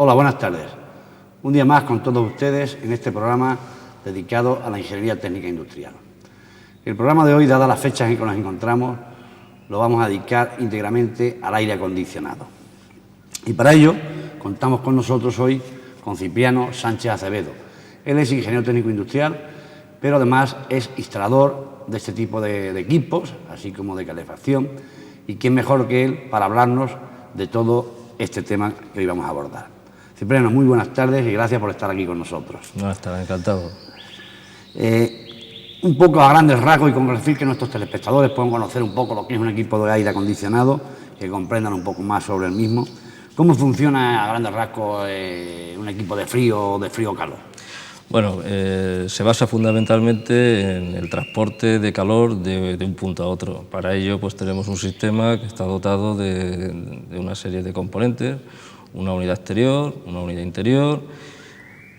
Hola, buenas tardes. Un día más con todos ustedes en este programa dedicado a la ingeniería técnica industrial. El programa de hoy, dadas las fechas en que nos encontramos, lo vamos a dedicar íntegramente al aire acondicionado. Y para ello contamos con nosotros hoy con Cipriano Sánchez Acevedo. Él es ingeniero técnico industrial, pero además es instalador de este tipo de equipos, así como de calefacción, y quién mejor que él para hablarnos de todo este tema que hoy vamos a abordar. Cipriano, muy buenas tardes y gracias por estar aquí con nosotros. Buenas tardes, encantado. Un poco a grandes rasgos y con el fin que nuestros telespectadores puedan conocer un poco lo que es un equipo de aire acondicionado, que comprendan un poco más sobre el mismo. ¿Cómo funciona a grandes rasgos un equipo de frío o calor? Bueno, se basa fundamentalmente en el transporte de calor de un punto a otro. Para ello, pues tenemos un sistema que está dotado de una serie de componentes, una unidad exterior, una unidad interior,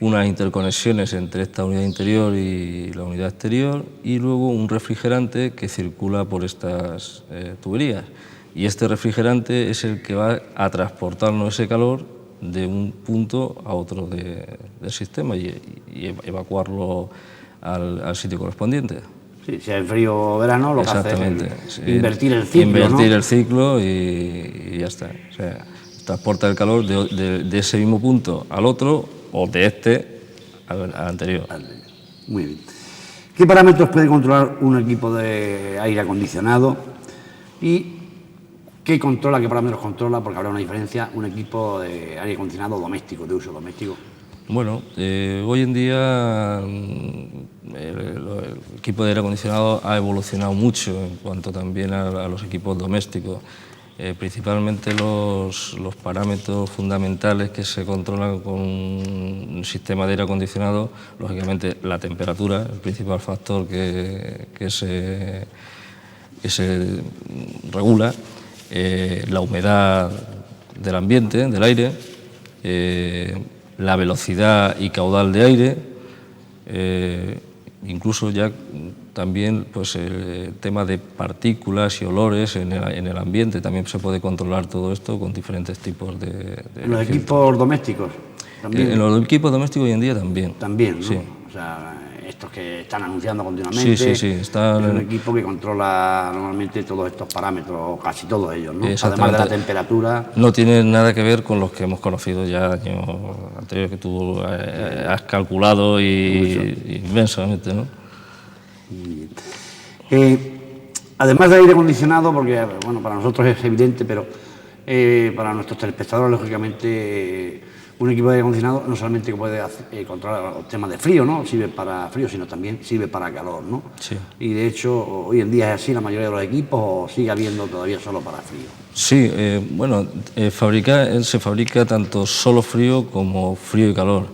unas interconexiones entre esta unidad interior y la unidad exterior y luego un refrigerante que circula por estas tuberías. Y este refrigerante es el que va a transportarnos ese calor de un punto a otro del sistema y evacuarlo al sitio correspondiente. Sí, si hay frío o verano, lo que hace es invertir el ciclo. Invertir el ciclo y ya está. O sea, transporta el calor de ese mismo punto al otro o de este al anterior. Muy bien. ¿Qué parámetros puede controlar un equipo de aire acondicionado y qué parámetros controla? Porque habrá una diferencia, un equipo de aire acondicionado doméstico, de uso doméstico. Bueno, hoy en día el equipo de aire acondicionado ha evolucionado mucho en cuanto también a los equipos domésticos. Principalmente los parámetros fundamentales que se controlan con un sistema de aire acondicionado, lógicamente la temperatura, el principal factor que se regula, la humedad del ambiente, del aire, la velocidad y caudal de aire, incluso ya también pues, el tema de partículas y olores en el ambiente, también se puede controlar todo esto con diferentes tipos de ¿En los equipos domésticos? ¿También? En los equipos domésticos hoy en día también. También, ¿no? Sí. O sea, estos que están anunciando continuamente. Sí. Es un equipo que controla normalmente todos estos parámetros, casi todos ellos, ¿no? Además de la temperatura. No tiene nada que ver con los que hemos conocido ya años anteriores, que tú has calculado inmensamente, ¿no? Además de aire acondicionado, porque bueno, para nosotros es evidente, pero para nuestros telespectadores, lógicamente, un equipo de aire acondicionado no solamente puede controlar los temas de frío, ¿no? Sirve para frío, sino también sirve para calor, ¿no? Sí. Y de hecho, hoy en día es así la mayoría de los equipos, o sigue habiendo todavía solo para frío. Sí, bueno, se fabrica tanto solo frío como frío y calor.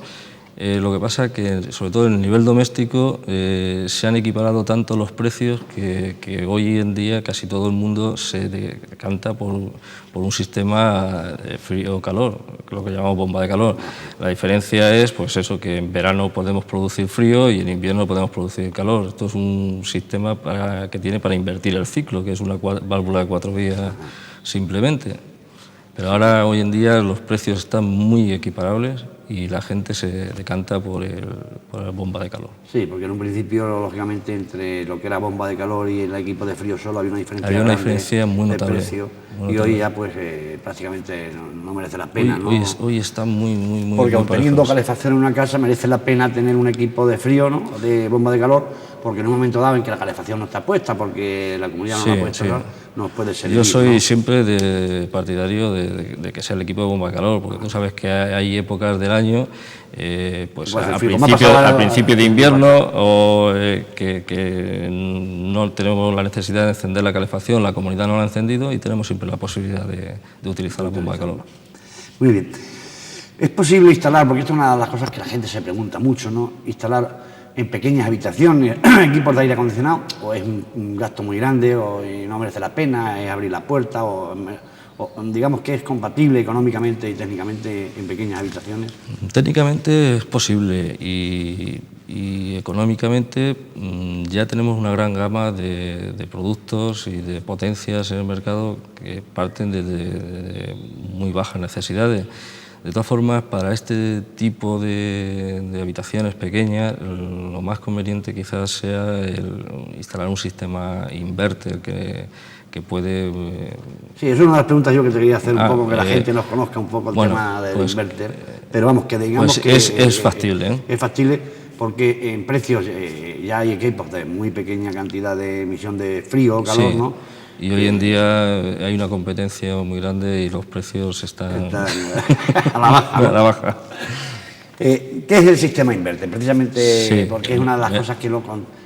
Lo que pasa es que, sobre todo en el nivel doméstico, se han equiparado tanto los precios que hoy en día casi todo el mundo se decanta por un sistema de frío-calor, lo que llamamos bomba de calor. La diferencia es pues eso, que en verano podemos producir frío y en invierno podemos producir calor. Esto es un sistema que tiene para invertir el ciclo, que es una válvula de 4 vías simplemente. Pero ahora, hoy en día, los precios están muy equiparables y la gente se decanta por la bomba de calor. Sí, porque en un principio, lógicamente, entre lo que era bomba de calor y el equipo de frío solo había una diferencia Había una diferencia muy notable. Precio, y hoy ya pues prácticamente no merece la pena. Hoy está muy porque teniendo calefacción en una casa merece la pena tener un equipo de frío, ¿no? De bomba de calor, porque en un momento dado en que la calefacción no está puesta, porque la comunidad no la ha puesto, nos puede servir. Yo soy siempre partidario de que sea el equipo de bomba de calor, porque tú sabes que hay épocas del año, pues al principio de invierno, o que no tenemos la necesidad de encender la calefacción, la comunidad no la ha encendido y tenemos siempre la posibilidad de utilizar la bomba de calor. Muy bien. Es posible instalar, porque esto es una de las cosas que la gente se pregunta mucho, ¿no? Instalar en pequeñas habitaciones equipos de aire acondicionado, o es un gasto muy grande, o no merece la pena, es abrir la puerta, o digamos que es compatible económicamente y técnicamente en pequeñas habitaciones. Técnicamente es posible y económicamente ya tenemos una gran gama de productos y de potencias en el mercado que parten de muy bajas necesidades. De todas formas, para este tipo de habitaciones pequeñas, lo más conveniente quizás sea instalar un sistema inverter que puede... Sí, es una de las preguntas yo que te quería hacer un poco, que la gente nos conozca un poco el tema del inverter, pero vamos, que digamos que... Es factible, ¿eh? Es factible porque en precios ya hay equipos de muy pequeña cantidad de emisión de frío o calor, sí. ¿no? Y hoy en día hay una competencia muy grande y los precios están a la baja, ¿no? A la baja. ¿Qué es el sistema inverter? Precisamente Sí. porque es una de las cosas que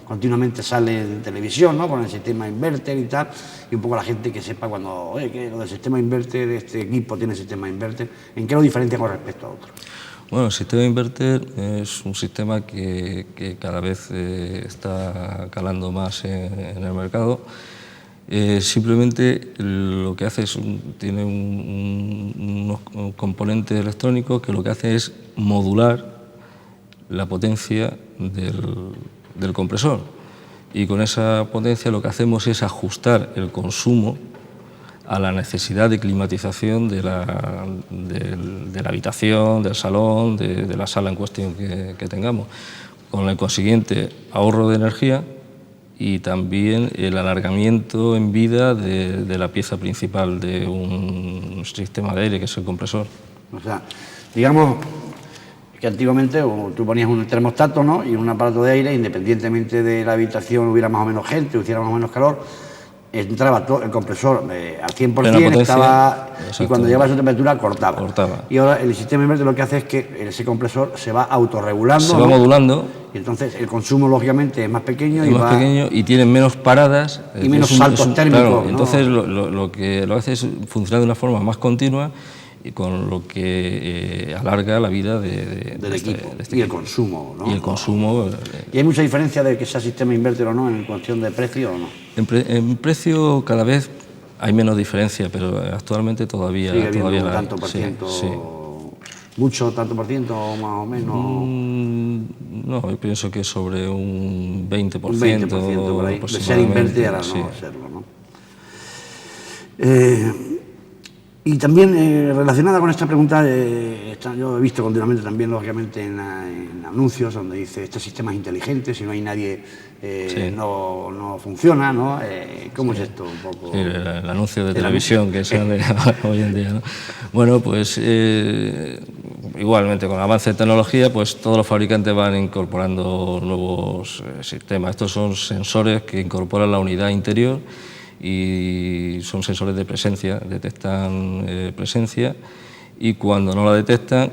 continuamente sale en televisión, ¿no? Con el sistema inverter y tal, y un poco la gente que sepa cuando, oye, que lo del sistema inverter, este equipo tiene sistema inverter, ¿en qué lo diferencia con respecto a otros? Bueno, el sistema inverter es un sistema que cada vez está calando más en el mercado. Simplemente lo que hace es, tiene unos componentes electrónicos que lo que hace es modular la potencia del compresor, y con esa potencia lo que hacemos es ajustar el consumo a la necesidad de climatización de la habitación, del salón, de la sala en cuestión que tengamos, con el consiguiente ahorro de energía y también el alargamiento en vida de la pieza principal de un sistema de aire, que es el compresor. O sea, digamos que antiguamente tú ponías un termostato, ¿no? Y un aparato de aire, independientemente de la habitación hubiera más o menos gente, hiciera más o menos calor, entraba todo el compresor al 100%, estaba, y cuando llegaba a esa temperatura cortaba. Y ahora el sistema inverter lo que hace es que ese compresor se va autorregulando. Se va modulando. Y entonces el consumo, lógicamente, es más pequeño. Y tienen menos paradas. Y menos saltos térmicos. Claro, ¿no? Entonces lo que lo hace es funcionar de una forma más continua, y con lo que alarga la vida del equipo. Este y equipo. El consumo, ¿no? Y el consumo. ¿Y hay mucha diferencia de que sea sistema inverter o no en cuestión de precio o no? En precio cada vez hay menos diferencia, pero actualmente todavía... Sigue habiendo todavía tanto por ciento, sí. ¿Mucho, tanto por ciento o más o menos? No, yo pienso que sobre un 20%. Un 20% por ahí, de ser inverter a no serlo, ¿no? Y también relacionada con esta pregunta, yo he visto continuamente también, lógicamente, en anuncios donde dice este sistema es inteligente, si no hay nadie no funciona, ¿no? ¿Cómo es esto un poco? Sí, el anuncio de televisión que sale hoy en día, ¿no? Bueno, pues igualmente con el avance de tecnología, pues todos los fabricantes van incorporando nuevos sistemas. Estos son sensores que incorporan la unidad interior y son sensores de presencia, detectan presencia, y cuando no la detectan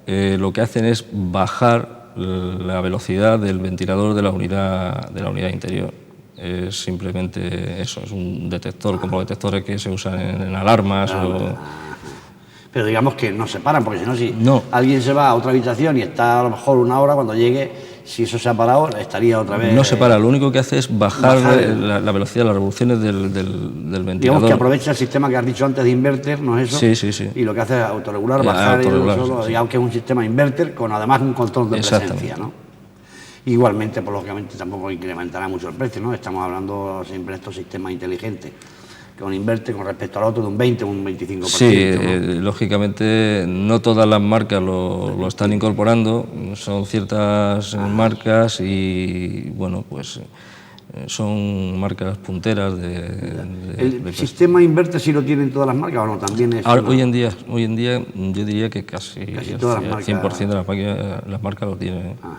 lo que hacen es bajar la velocidad del ventilador de la unidad interior. Es simplemente eso, es un detector, como los detectores que se usan en alarmas. Pero digamos que no se paran, porque si no, alguien se va a otra habitación y está a lo mejor una hora, cuando llegue, si eso se ha parado, estaría otra vez... No se para, lo único que hace es bajar la velocidad, las revoluciones del ventilador. Digamos que aprovecha el sistema que has dicho antes de inverter, ¿no es eso? Sí. Y lo que hace es autorregular, bajar y aunque es un sistema inverter con además un control de presencia, ¿no? Igualmente, pues lógicamente tampoco incrementará mucho el precio, ¿no? Estamos hablando siempre de estos sistemas inteligentes, que un inverter con respecto al otro de un 20 o un 25%. Sí, lógicamente no todas las marcas lo están incorporando, son ciertas marcas y bueno, pues son marcas punteras ¿El sistema inverter sí lo tienen todas las marcas o no? También es ahora, hoy en día yo diría que casi todas las marcas. 100% de las marcas lo tienen. Ajá.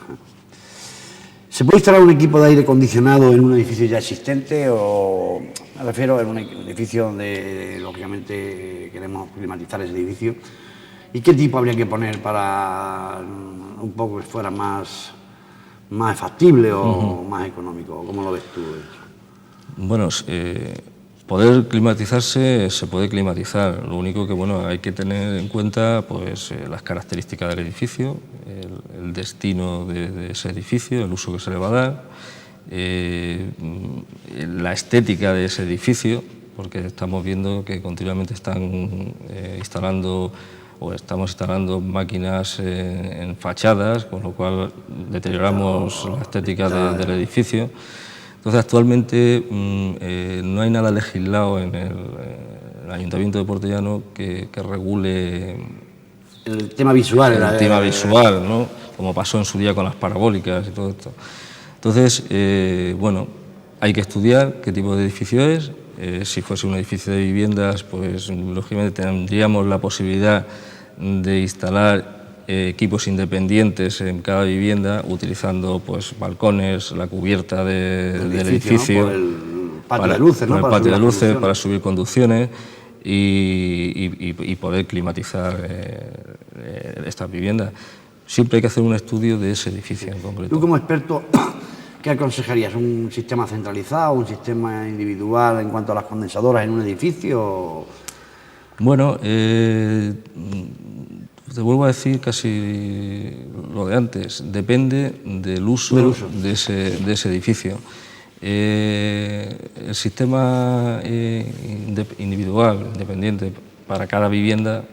¿Se puede instalar un equipo de aire acondicionado en un edificio ya existente o, me refiero, en un edificio donde lógicamente queremos climatizar ese edificio? ¿Y qué tipo habría que poner para un poco que fuera más factible o más económico? ¿Cómo lo ves tú eso? Bueno, poder climatizarse se puede climatizar, lo único que bueno, hay que tener en cuenta pues, las características del edificio, el destino de ese edificio, el uso que se le va a dar, la estética de ese edificio, porque estamos viendo que continuamente están estamos instalando máquinas en fachadas, con lo cual deterioramos la estética del edificio. Entonces, actualmente no hay nada legislado en el Ayuntamiento de Puertollano que regule el tema visual. El tema visual, ¿no? Como pasó en su día con las parabólicas y todo esto. Entonces, bueno, hay que estudiar qué tipo de edificio es. Si fuese un edificio de viviendas, pues lógicamente tendríamos la posibilidad de instalar equipos independientes en cada vivienda, utilizando pues balcones, la cubierta del edificio, ¿no? Por el patio de luces, ¿no? Por el patio de luces, para subir conducciones y poder climatizar estas viviendas. Siempre hay que hacer un estudio de ese edificio en concreto. Tú, como experto, ¿qué aconsejarías? ¿Un sistema centralizado, un sistema individual en cuanto a las condensadoras en un edificio? Bueno, te vuelvo a decir casi lo de antes, depende del uso de ese edificio. El sistema individual, independiente, para cada vivienda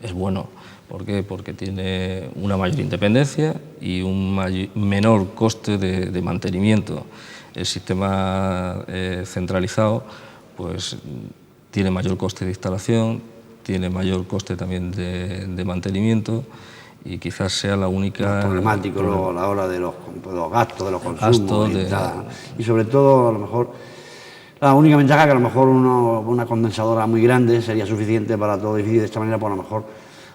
es bueno. ¿Por qué? Porque tiene una mayor independencia y un menor coste de mantenimiento. El sistema centralizado pues, tiene mayor coste de instalación, tiene mayor coste también de mantenimiento y quizás sea la única... Es problemático a la hora de los gastos, de los consumos y sobre todo, a lo mejor, la única ventaja que a lo mejor una condensadora muy grande sería suficiente para todo edificio. De esta manera, pues a lo mejor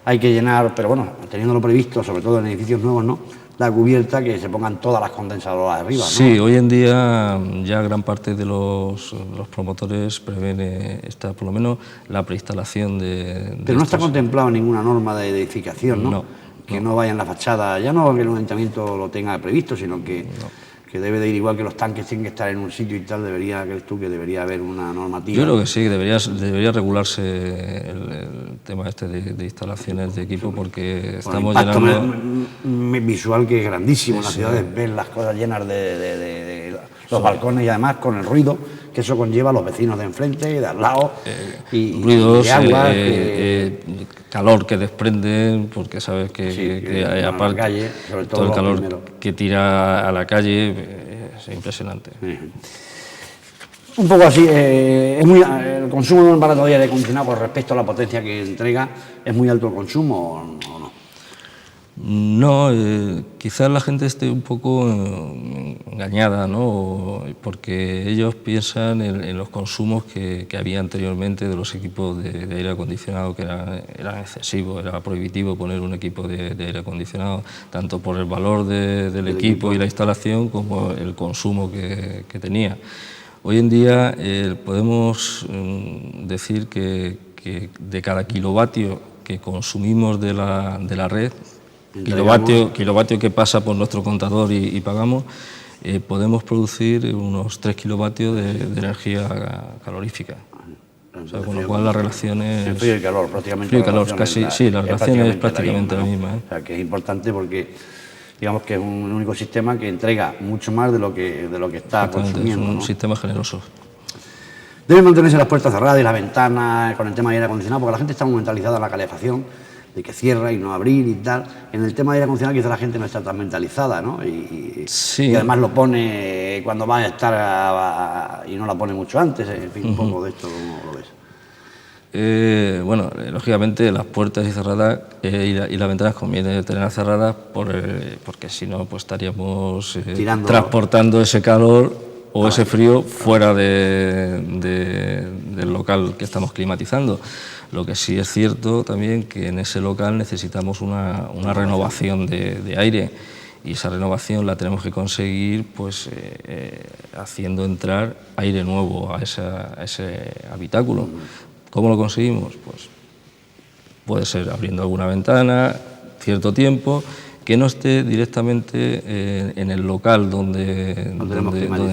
hay que llenar, pero bueno, teniéndolo previsto, sobre todo en edificios nuevos, ¿no?, la cubierta, que se pongan todas las condensadoras arriba, ¿no? Sí, hoy en día ya gran parte de los promotores prevén por lo menos la preinstalación de... Pero no está contemplado en ninguna norma de edificación, ¿no? No. Que no vaya en la fachada, ya no que el ayuntamiento lo tenga previsto, sino que debe de ir igual que los tanques tienen que estar en un sitio y tal, ¿crees tú que debería haber una normativa? Yo creo que sí, que debería regularse el tema este de instalaciones de equipo, porque estamos llenando... visual que es grandísimo, en las ciudades ver las cosas llenas de los balcones y además con el ruido que eso conlleva a los vecinos de enfrente y de al lado, ruidos, y agua, calor que desprenden, porque sabes que hay aparte calle, sobre todo el calor que tira a la calle, es impresionante. Un poco así, el consumo de un aparato de aire acondicionado con respecto a la potencia que entrega, ¿es muy alto el consumo o no? No, quizás la gente esté un poco engañada, ¿no? Porque ellos piensan en los consumos que había anteriormente de los equipos de aire acondicionado, que eran excesivos, era prohibitivo poner un equipo de aire acondicionado, tanto por el valor del equipo y la instalación como el consumo que tenía. Hoy en día podemos decir que de cada kilovatio que consumimos de la red, kilovatio que pasa por nuestro contador y pagamos, podemos producir unos 3 kilovatios de energía calorífica. O sea, con lo cual la relación es... El frío y calor, prácticamente. Frío y calor, casi, sí, la relación es prácticamente la misma. O sea, que es importante porque digamos que es un único sistema que entrega mucho más de lo que está consumiendo. Es un sistema generoso. Deben mantenerse las puertas cerradas y las ventanas con el tema de aire acondicionado, porque la gente está muy mentalizada en la calefacción, de que cierra y no abrir y tal. En el tema de aire acondicionado quizá la gente no está tan mentalizada, ¿no? Sí. Y además lo pone cuando va a estar y no la pone mucho antes, en fin, un poco de esto, ¿cómo lo ves? Bueno, lógicamente las puertas y cerradas y las ventanas conviene tenerlas cerradas porque si no pues estaríamos transportando ese calor o ese frío fuera del local que estamos climatizando. Lo que sí es cierto también que en ese local necesitamos una renovación de aire, y esa renovación la tenemos que conseguir pues haciendo entrar aire nuevo a ese habitáculo. ¿Cómo lo conseguimos? Pues puede ser abriendo alguna ventana cierto tiempo, que no esté directamente en el local donde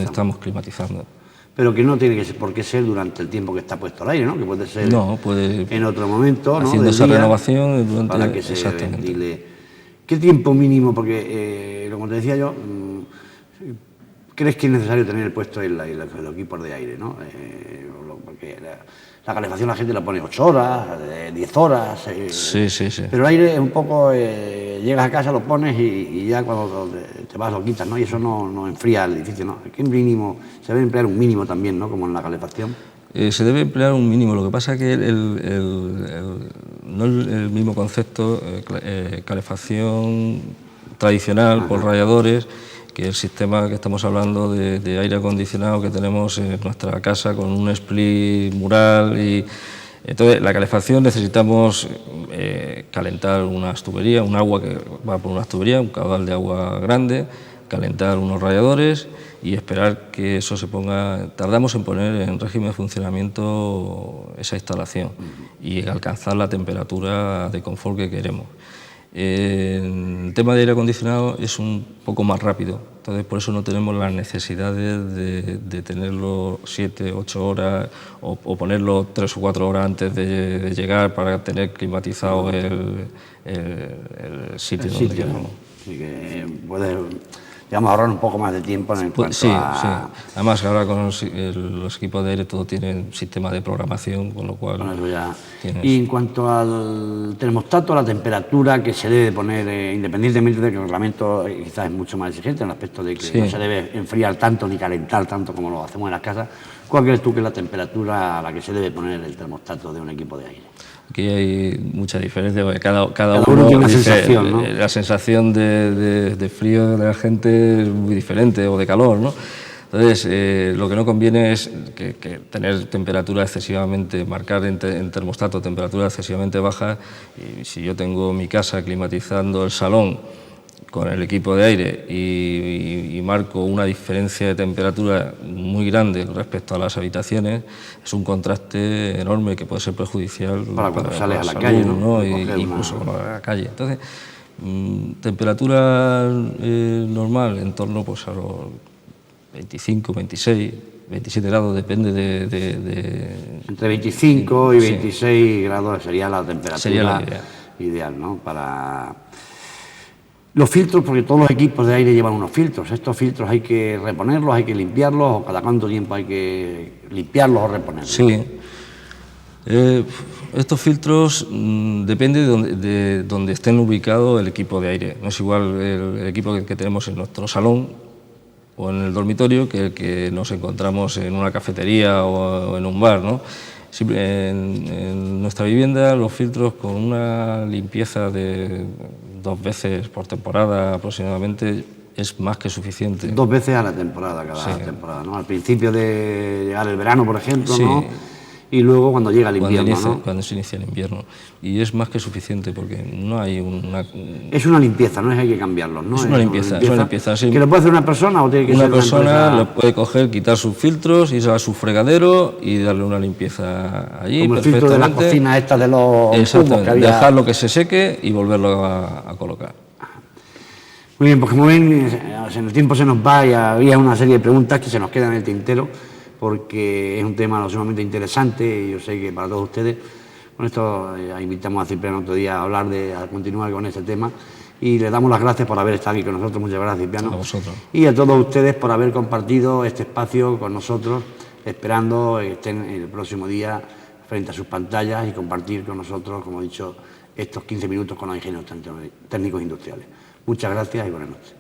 estamos climatizando. Pero que no tiene por qué ser durante el tiempo que está puesto al aire, ¿no? Que puede ser en otro momento, ¿no? Haciendo esa renovación para que se ventile. ¿Qué tiempo mínimo? Porque, como te decía yo, ¿crees que es necesario tener puesto los equipos de aire, ¿no? Porque la calefacción la gente la pone 8 horas, 10 horas. Sí. Pero el aire es un poco, llegas a casa, lo pones y ya cuando te vas lo quitas, ¿no? Y eso no enfría el edificio, ¿no? ¿Qué mínimo? Se debe emplear un mínimo también, ¿no? Como en la calefacción. Se debe emplear un mínimo. Lo que pasa es que no el mismo concepto, calefacción tradicional por radiadores, que el sistema que estamos hablando de aire acondicionado que tenemos en nuestra casa con un split mural. Y entonces la calefacción necesitamos calentar unas tuberías, un agua que va por unas tuberías, un caudal de agua grande, calentar unos radiadores y esperar que eso se ponga. Tardamos en poner en régimen de funcionamiento esa instalación y alcanzar la temperatura de confort que queremos. El tema de aire acondicionado es un poco más rápido, entonces por eso no tenemos las necesidades de tenerlo 7, 8 horas o ponerlo 3 o 4 horas antes de llegar para tener climatizado el sitio donde queremos. Así que puede, digamos, ahorrar un poco más de tiempo en cuanto sí, a... Sí. Además, ahora con los equipos de aire todo tienen sistema de programación, con lo cual... Con eso ya. Y en cuanto al termostato, la temperatura que se debe poner, independientemente de que el reglamento quizás es mucho más exigente en el aspecto de que no se debe enfriar tanto ni calentar tanto como lo hacemos en las casas, ¿cuál crees tú que es la temperatura a la que se debe poner el termostato de un equipo de aire? Aquí hay mucha diferencia, porque cada uno tiene una sensación, ¿no? La sensación de frío de la gente es muy diferente, o de calor, ¿no? Entonces, lo que no conviene es que tener temperatura excesivamente, marcar en termostato temperatura excesivamente baja. Y si yo tengo mi casa climatizando el salón con el equipo de aire y marco una diferencia de temperatura muy grande respecto a las habitaciones, es un contraste enorme que puede ser perjudicial para cuando sales a la salud, calle, ¿no? Incluso a la calle. Entonces, temperatura normal en torno pues, a los 25, 26, 27 grados, depende de... Entre 25 y 26 grados sería la temperatura sería la ideal, ¿no? Para... Los filtros, porque todos los equipos de aire llevan unos filtros. Estos filtros hay que reponerlos, hay que limpiarlos, o cada cuánto tiempo hay que limpiarlos o reponerlos. Sí. Estos filtros depende de donde estén ubicados el equipo de aire. No es igual el equipo que tenemos en nuestro salón o en el dormitorio que el que nos encontramos en una cafetería o en un bar, ¿no? En nuestra vivienda los filtros con una limpieza de 2 veces por temporada aproximadamente es más que suficiente. 2 veces a la temporada, cada temporada, ¿no? Al principio de llegar el verano, por ejemplo, ¿no? Y luego cuando llega el invierno, ¿no? Cuando se inicia el invierno. Y es más que suficiente porque no hay una... Es una limpieza, no es hay que cambiarlos, ¿no? Es una limpieza, sí. ¿Que lo puede hacer una persona o tiene que ser una persona? Una persona empresa? lo puede coger, quitar sus filtros, irse a su fregadero y darle una limpieza allí. Como el filtro de la cocina esta de los... Exactamente, que había... dejarlo que se seque y volverlo a colocar. Muy bien, pues como ven, el tiempo se nos va y había una serie de preguntas que se nos quedan en el tintero, porque es un tema sumamente interesante y yo sé que para todos ustedes, con esto invitamos a Cipriano otro día a hablar a continuar con este tema y le damos las gracias por haber estado aquí con nosotros. Muchas gracias, Cipriano. A vosotros. Y a todos ustedes por haber compartido este espacio con nosotros, esperando que estén el próximo día frente a sus pantallas y compartir con nosotros, como he dicho, estos 15 minutos con los ingenieros técnicos industriales. Muchas gracias y buenas noches.